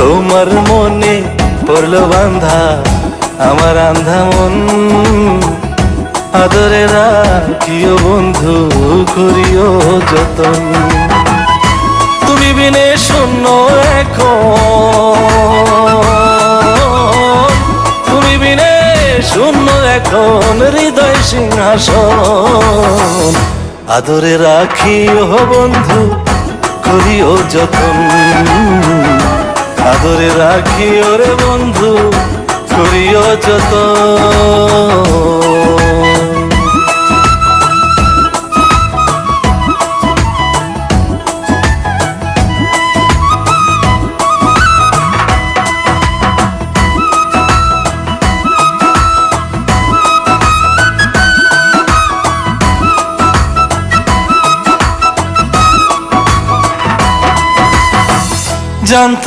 তোমার মনে পড়লো বান্ধা আমার আন্ধা মন, আদরে রাখিও বন্ধু করিও যতন। তুমি বিনে শূন্য এখন, তুমি বিনে শূন্য এখন হৃদয় সিংহাসন, আদরে রাখিও বন্ধু করিও যতন, আদরে রাখিও রে বন্ধু করিও যতন। জানতো